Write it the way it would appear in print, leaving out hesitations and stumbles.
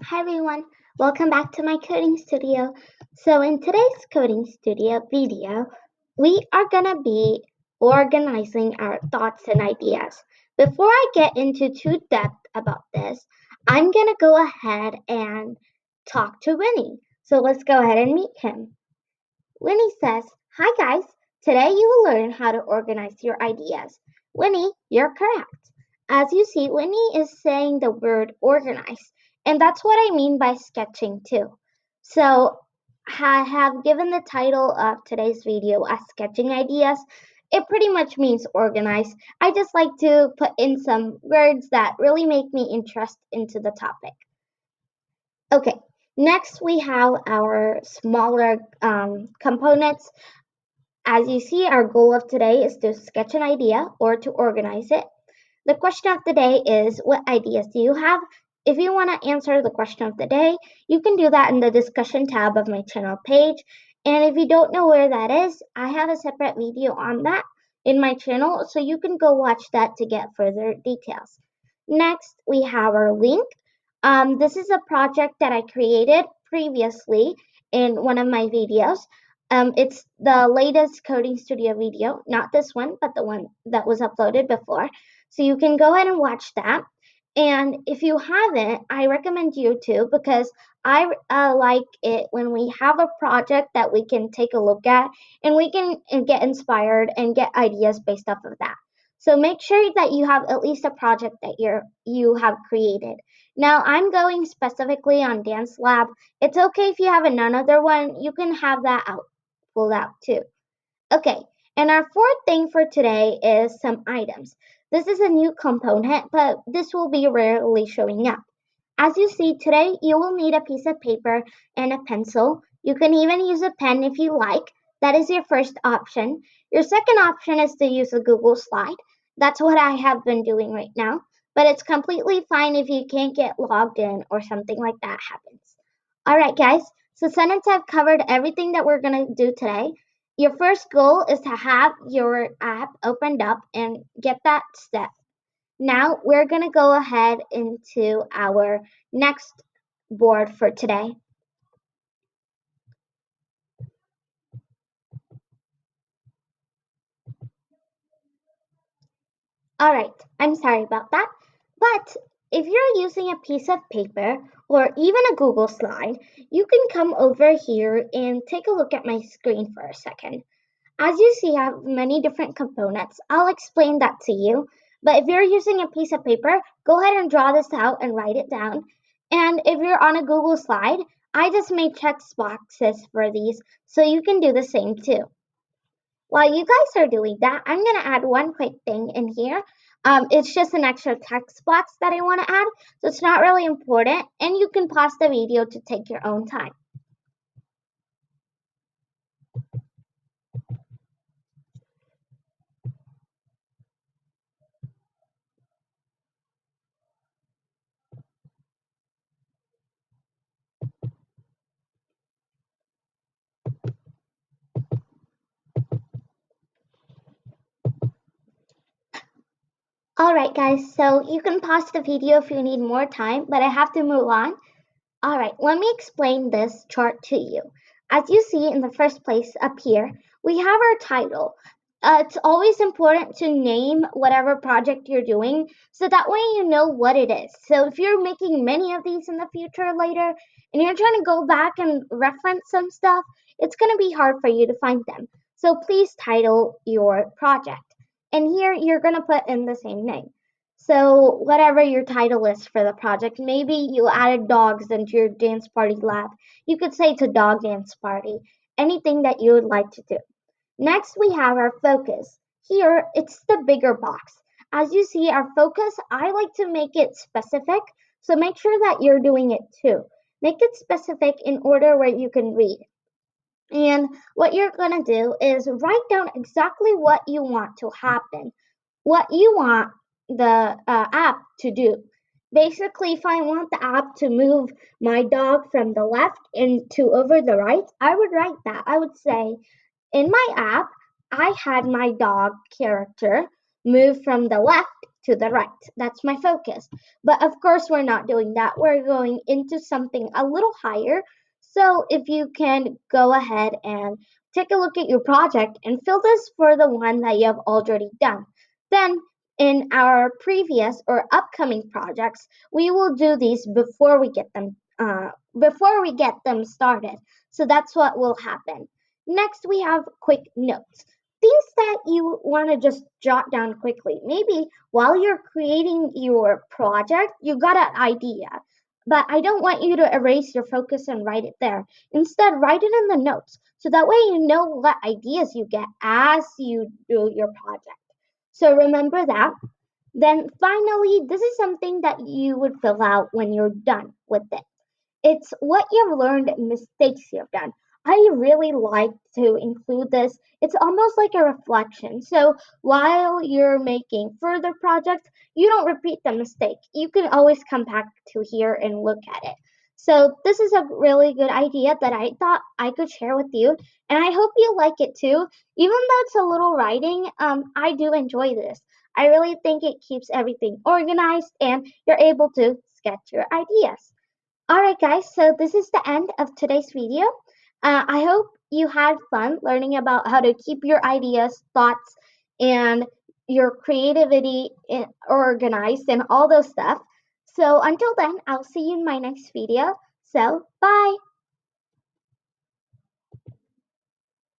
Hi everyone, welcome back to my coding studio. So in today's coding studio video, we are gonna be organizing our thoughts and ideas. Before I get into too depth about this, I'm gonna go ahead and talk to Winnie. So let's go ahead and meet him. Winnie says, "Hi guys, today you will learn how to organize your ideas." Winnie, you're correct. As you see, Winnie is saying the word organize, and that's what I mean by sketching too. So I have given the title of today's video as sketching ideas. It pretty much means organize. I just like to put in some words that really make me interested into the topic. Okay, next we have our smaller components. As you see, our goal of today is to sketch an idea or to organize it. The question of the day is, what ideas do you have? If you want to answer the question of the day, you can do that in the discussion tab of my channel page. And if you don't know where that is, I have a separate video on that in my channel, so you can go watch that to get further details. Next, we have our link. This is a project that I created previously in one of my videos. It's the latest Coding Studio video, not this one, but the one that was uploaded before. So you can go ahead and watch that. And if you haven't, I recommend you to because I like it when we have a project that we can take a look at and we can get inspired and get ideas based off of that. So make sure that you have at least a project that you have created. Now I'm going specifically on Dance Lab. It's okay if you have another one, you can have that out pulled out too. Okay, and our fourth thing for today is some items. This is a new component, but this will be rarely showing up. As you see today, you will need a piece of paper and a pencil. You can even use a pen if you like. That is your first option. Your second option is to use a Google Slide. That's what I have been doing right now, but it's completely fine if you can't get logged in or something like that happens. All right, guys. So since I've covered everything that we're going to do today, your first goal is to have your app opened up and get that step. Now we're going to go ahead into our next board for today. All right, I'm sorry about that. But if you're using a piece of paper or even a Google slide, you can come over here and take a look at my screen for a second. As you see, I have many different components. I'll explain that to you. But if you're using a piece of paper, go ahead and draw this out and write it down. And if you're on a Google slide, I just made text boxes for these, so you can do the same too. While you guys are doing that, I'm going to add one quick thing in here. It's just an extra text box that I want to add, so it's not really important, and you can pause the video to take your own time. Alright guys, so you can pause the video if you need more time, but I have to move on. Alright, let me explain this chart to you. As you see in the first place up here, we have our title. It's always important to name whatever project you're doing so that way you know what it is. So if you're making many of these in the future later and you're trying to go back and reference some stuff, it's going to be hard for you to find them. So please title your project. And here you're going to put in the same name. So whatever your title is for the project, maybe you added dogs into your dance party lab. You could say it's a dog dance party. Anything that you would like to do. Next, we have our focus. Here, it's the bigger box. As you see, our focus, I like to make it specific, so make sure that you're doing it too. Make it specific in order where you can read. And what you're going to do is write down exactly what you want to happen, what you want the app to do. Basically, if I want the app to move my dog from the left into over the right, I would write that. I would say, in my app, I had my dog character move from the left to the right. That's my focus. But of course, we're not doing that. We're going into something a little higher. So if you can go ahead and take a look at your project and fill this for the one that you have already done. Then in our previous or upcoming projects, we will do these before we get them started. So that's what will happen. Next, we have quick notes. Things that you want to just jot down quickly. Maybe while you're creating your project, you got an idea, but I don't want you to erase your focus and write it there. Instead, write it in the notes so that way you know what ideas you get as you do your project. So remember that. Then finally, this is something that you would fill out when you're done with it. It's what you've learned and mistakes you've done. I really like to include this. It's almost like a reflection. So while you're making further projects, you don't repeat the mistake. You can always come back to here and look at it. So this is a really good idea that I thought I could share with you, and I hope you like it too. Even though it's a little writing, I do enjoy this. I really think it keeps everything organized, and you're able to sketch your ideas. Alright guys, so this is the end of today's video. I hope you had fun learning about how to keep your ideas, thoughts, and your creativity organized and all those stuff. So until then, I'll see you in my next video. So bye!